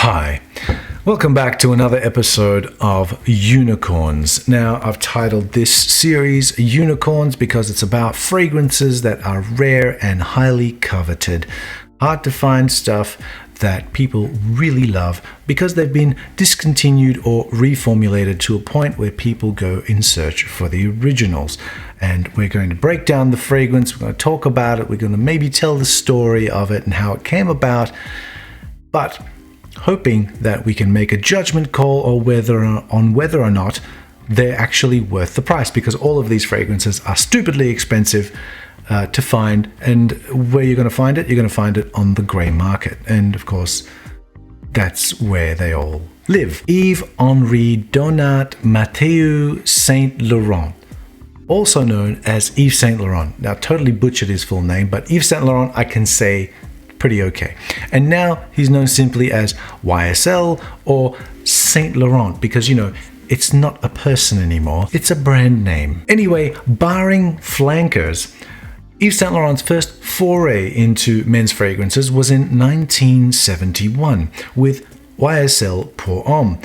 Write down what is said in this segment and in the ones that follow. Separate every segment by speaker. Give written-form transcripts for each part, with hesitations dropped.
Speaker 1: Hi, welcome back to another episode of Unicorns. Now, I've titled this series Unicorns because it's about fragrances that are rare and highly coveted. Hard to find stuff that people really love because they've been discontinued or reformulated to a point where people go in search for the originals. And we're going to break down the fragrance, we're going to talk about it, we're going to maybe tell the story of it and how it came about, but hoping that we can make a judgment call on whether or not they're actually worth the price, because all of these fragrances are stupidly expensive to find. And where you're going to find it? You're going to find it on the grey market. And of course, that's where they all live. Yves Henri Donat Mathieu Saint Laurent, also known as Yves Saint Laurent. Now, totally butchered his full name, but Yves Saint Laurent I can say pretty okay. And now he's known simply as YSL or Saint Laurent because, it's not a person anymore. It's a brand name. Anyway, barring flankers, Yves Saint Laurent's first foray into men's fragrances was in 1971 with YSL Pour Homme,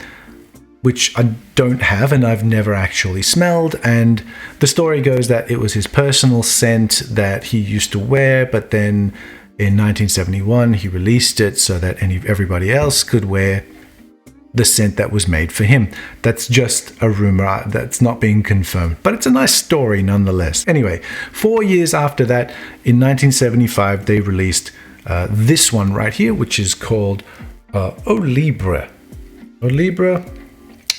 Speaker 1: which I don't have and I've never actually smelled. And the story goes that it was his personal scent that he used to wear, but then in 1971 he released it so that everybody else could wear the scent that was made for him. That's just a rumor that's not being confirmed, but it's a nice story nonetheless. Anyway, 4 years after that, in 1975, they released this one right here, which is called Eau Libre. Eau Libre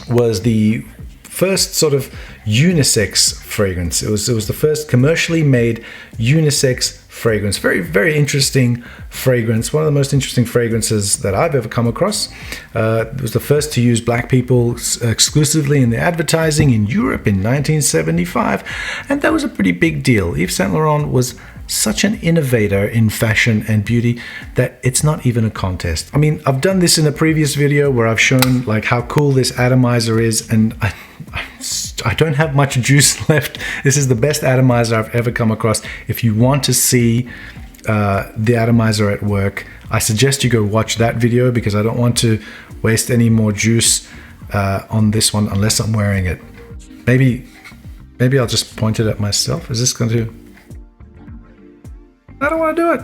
Speaker 1: was the first sort of unisex fragrance. It was the first commercially made unisex fragrance. Very, very interesting fragrance. One of the most interesting fragrances that I've ever come across. It was the first to use black people exclusively in the advertising in Europe in 1975. And that was a pretty big deal. Yves Saint Laurent was such an innovator in fashion and beauty that it's not even a contest. I mean, I've done this in a previous video where I've shown like how cool this atomizer is, and I don't have much juice left. This is the best atomizer I've ever come across. If you want to see the atomizer at work, I suggest you go watch that video because I don't want to waste any more juice on this one unless I'm wearing it. Maybe I'll just point it at myself. Is this going to... I don't want to do it.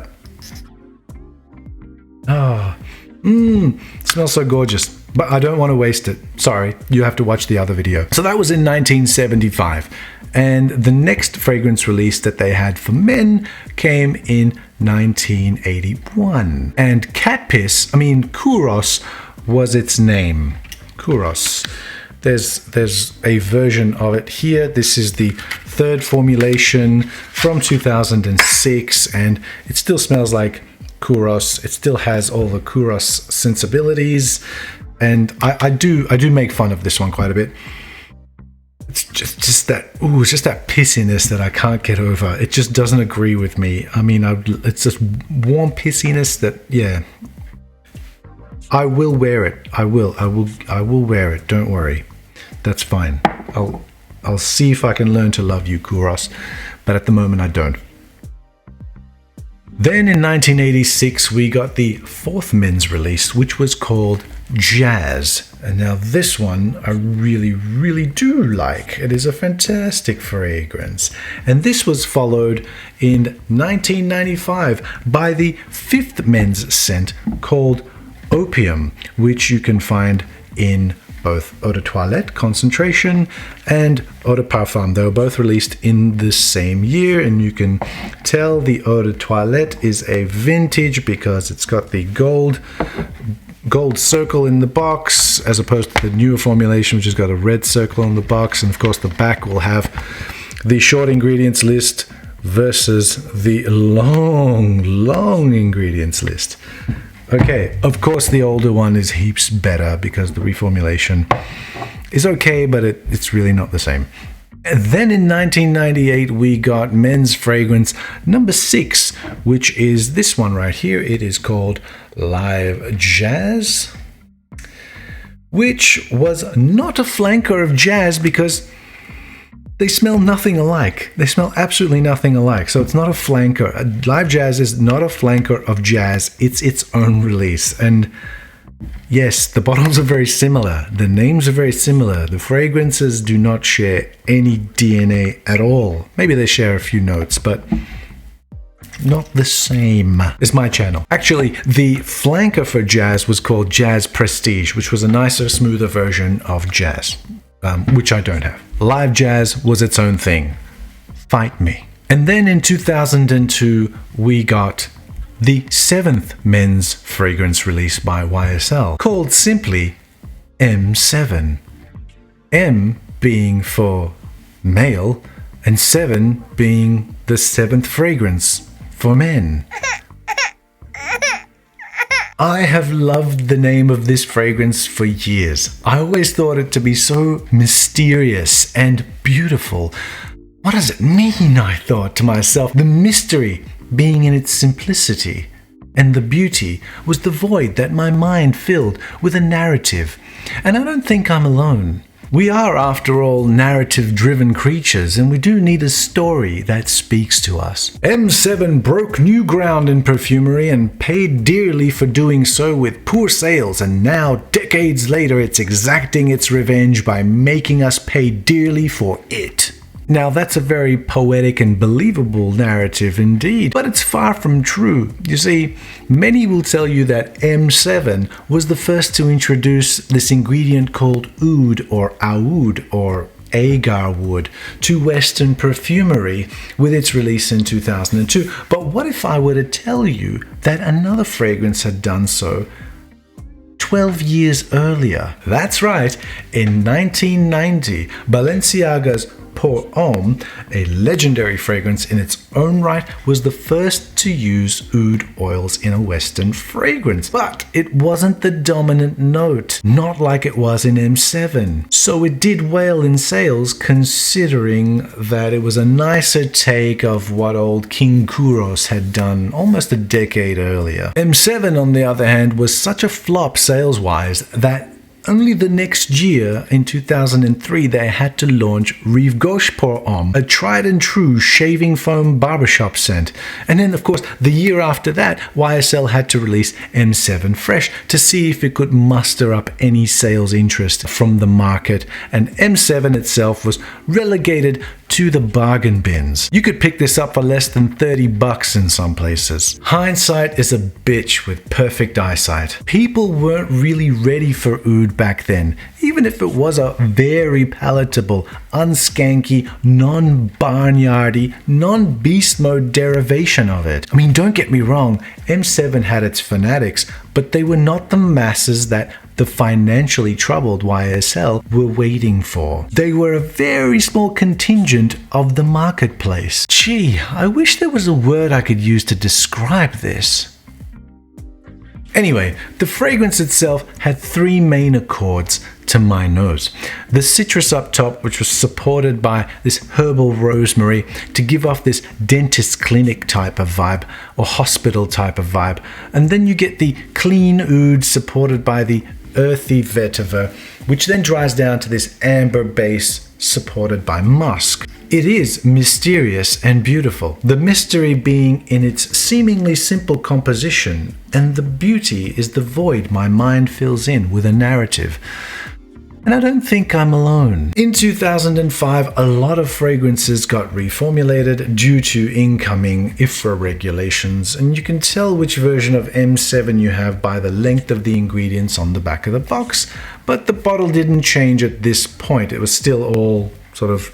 Speaker 1: Smells so gorgeous, but I don't want to waste it. Sorry, you have to watch the other video. So that was in 1975. And the next fragrance release that they had for men came in 1981. And Kouros was its name. Kouros. There's a version of it here. This is the third formulation from 2006, and it still smells like Kouros. It still has all the Kouros sensibilities, and I do make fun of this one quite a bit. It's just that pissiness that I can't get over. It just doesn't agree with me. I mean, it's just warm pissiness that, yeah. I will wear it. I will wear it. Don't worry. That's fine. I'll see if I can learn to love you, Kouros, but at the moment I don't. Then in 1986, we got the fourth men's release, which was called Jazz. And now this one I really, really do like. It is a fantastic fragrance. And this was followed in 1995 by the fifth men's scent called Opium, which you can find in both Eau de Toilette Concentration and Eau de Parfum. They were both released in the same year, and you can tell the Eau de Toilette is a vintage because it's got the gold circle in the box as opposed to the newer formulation, which has got a red circle on the box. And of course the back will have the short ingredients list versus the long ingredients list. Okay, of course the older one is heaps better because the reformulation is okay, but it's really not the same. And then in 1998 we got men's fragrance number 6, which is this one right here. It is called Live Jazz, which was not a flanker of jazz because they smell nothing alike. They smell absolutely nothing alike. So it's not a flanker. Live Jazz is not a flanker of jazz. It's its own release. And Yes, the bottles are very similar. The names are very similar. The fragrances do not share any DNA at all. Maybe they share a few notes, but not the same as my channel. Actually, the flanker for Jazz was called Jazz Prestige, which was a nicer, smoother version of Jazz, which I don't have. Live Jazz was its own thing. Fight me. And then in 2002, we got the 7th men's fragrance release by YSL, called simply M7. M being for male, and 7 being the 7th fragrance for men. I have loved the name of this fragrance for years. I always thought it to be so mysterious and beautiful. What does it mean, I thought to myself. The mystery being in its simplicity, and the beauty was the void that my mind filled with a narrative. And I don't think I'm alone. We are, after all, narrative-driven creatures, and we do need a story that speaks to us. M7 broke new ground in perfumery and paid dearly for doing so with poor sales, and now, decades later, it's exacting its revenge by making us pay dearly for it. Now, that's a very poetic and believable narrative indeed, but it's far from true. You see, many will tell you that M7 was the first to introduce this ingredient called oud or oud or agar wood to Western perfumery with its release in 2002. But what if I were to tell you that another fragrance had done so 12 years earlier? That's right, in 1990, Balenciaga's Pour Homme, a legendary fragrance in its own right, was the first to use oud oils in a Western fragrance. But it wasn't the dominant note, not like it was in M7. So it did well in sales, considering that it was a nicer take of what old King Kouros had done almost a decade earlier. M7, on the other hand, was such a flop sales-wise that only the next year, in 2003, they had to launch Rive Gauche Pour Homme, a tried and true shaving foam barbershop scent. And then, of course, the year after that, YSL had to release M7 Fresh to see if it could muster up any sales interest from the market. And M7 itself was relegated to the bargain bins. You could pick this up for less than $30 in some places. Hindsight is a bitch with perfect eyesight. People weren't really ready for oud back then, even if it was a very palatable, unskanky, non-barnyardy, non-beast mode derivation of it. I mean, don't get me wrong, M7 had its fanatics, but they were not the masses that the financially troubled YSL were waiting for. They were a very small contingent of the marketplace. Gee, I wish there was a word I could use to describe this. Anyway, the fragrance itself had 3 main accords to my nose. The citrus up top, which was supported by this herbal rosemary to give off this dentist clinic type of vibe or hospital type of vibe. And then you get the clean oud supported by the earthy vetiver, which then dries down to this amber base supported by musk. It is mysterious and beautiful, the mystery being in its seemingly simple composition, and the beauty is the void my mind fills in with a narrative. And I don't think I'm alone. In 2005, a lot of fragrances got reformulated due to incoming IFRA regulations, and you can tell which version of M7 you have by the length of the ingredients on the back of the box, but the bottle didn't change at this point. It was still all sort of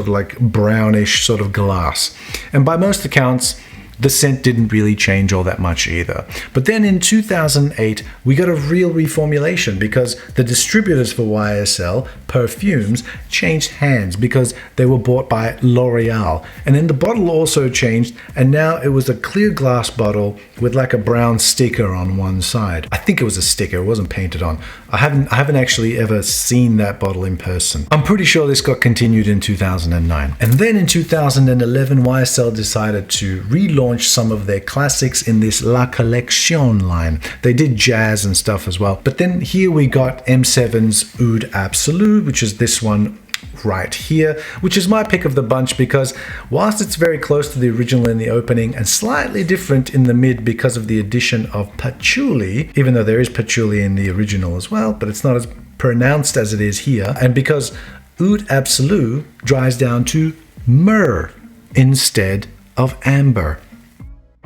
Speaker 1: like brownish sort of glass. And by most accounts, the scent didn't really change all that much either. But then in 2008, we got a real reformulation because the distributors for YSL perfumes changed hands because they were bought by L'Oreal. And then the bottle also changed, and now it was a clear glass bottle with like a brown sticker on one side. I think it was a sticker, it wasn't painted on. I haven't actually ever seen that bottle in person. I'm pretty sure this got continued in 2009. And then in 2011, YSL decided to relaunch some of their classics in this La Collection line. They did jazz and stuff as well. But then here we got M7's Oud Absolu, which is this one, right here, which is my pick of the bunch because whilst it's very close to the original in the opening and slightly different in the mid because of the addition of patchouli, even though there is patchouli in the original as well, but it's not as pronounced as it is here, and because Oud Absolu dries down to myrrh instead of amber.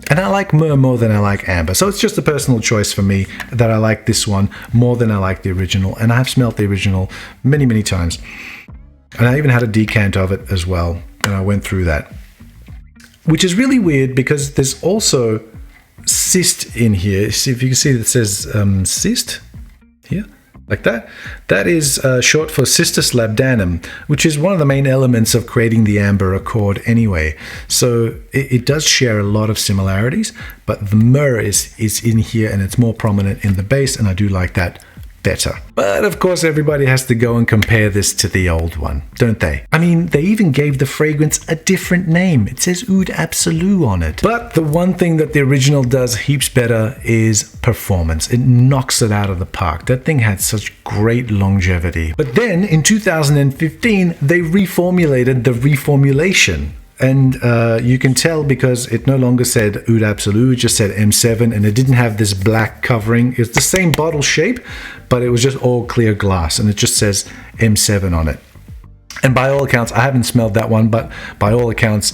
Speaker 1: And I like myrrh more than I like amber. So it's just a personal choice for me that I like this one more than I like the original. And I've smelled the original many, many times. And I even had a decant of it as well. And I went through that. Which is really weird because there's also cyst in here. See if you can see that it says cyst here. Like that. That is short for Cistus labdanum, which is one of the main elements of creating the amber accord anyway. So it does share a lot of similarities, but the myrrh is in here and it's more prominent in the base, and I do like that better. But of course everybody has to go and compare this to the old one, don't they? I mean, they even gave the fragrance a different name. It says Oud Absolu on it. But the one thing that the original does heaps better is performance. It knocks it out of the park. That thing had such great longevity. But then in 2015 they reformulated the reformulation. And you can tell because it no longer said Oud Absolu, it just said M7, and it didn't have this black covering. It's the same bottle shape, but it was just all clear glass, and it just says M7 on it. And by all accounts, I haven't smelled that one, but by all accounts,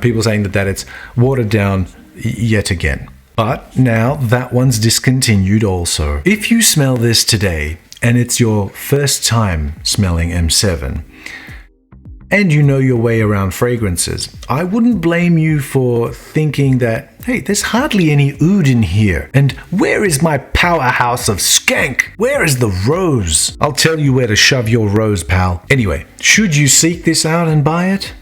Speaker 1: people saying that it's watered down yet again. But now that one's discontinued also. If you smell this today, and it's your first time smelling M7, and you know your way around fragrances, I wouldn't blame you for thinking that, hey, there's hardly any oud in here. And where is my powerhouse of skank? Where is the rose? I'll tell you where to shove your rose, pal. Anyway, should you seek this out and buy it?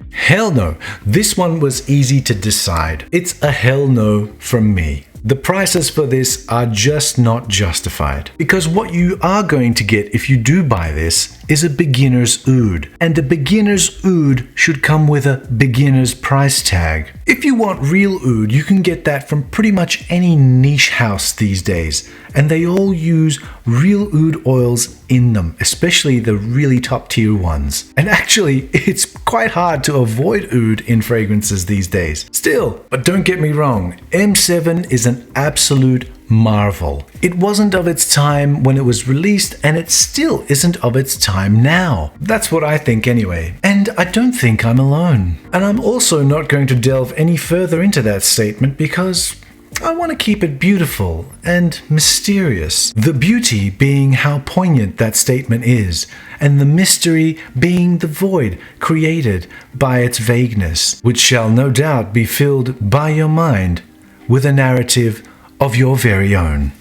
Speaker 1: Hell no. This one was easy to decide. It's a hell no from me. The prices for this are just not justified. Because what you are going to get if you do buy this is a beginner's oud. And a beginner's oud should come with a beginner's price tag. If you want real oud, you can get that from pretty much any niche house these days. And they all use real oud oils in them, especially the really top tier ones. And actually, it's quite hard to avoid oud in fragrances these days. Still, but don't get me wrong, M7 is an absolute marvel. It wasn't of its time when it was released, and it still isn't of its time now. That's what I think anyway. And I don't think I'm alone. And I'm also not going to delve any further into that statement because I want to keep it beautiful and mysterious. The beauty being how poignant that statement is, and the mystery being the void created by its vagueness, which shall no doubt be filled by your mind with a narrative of your very own.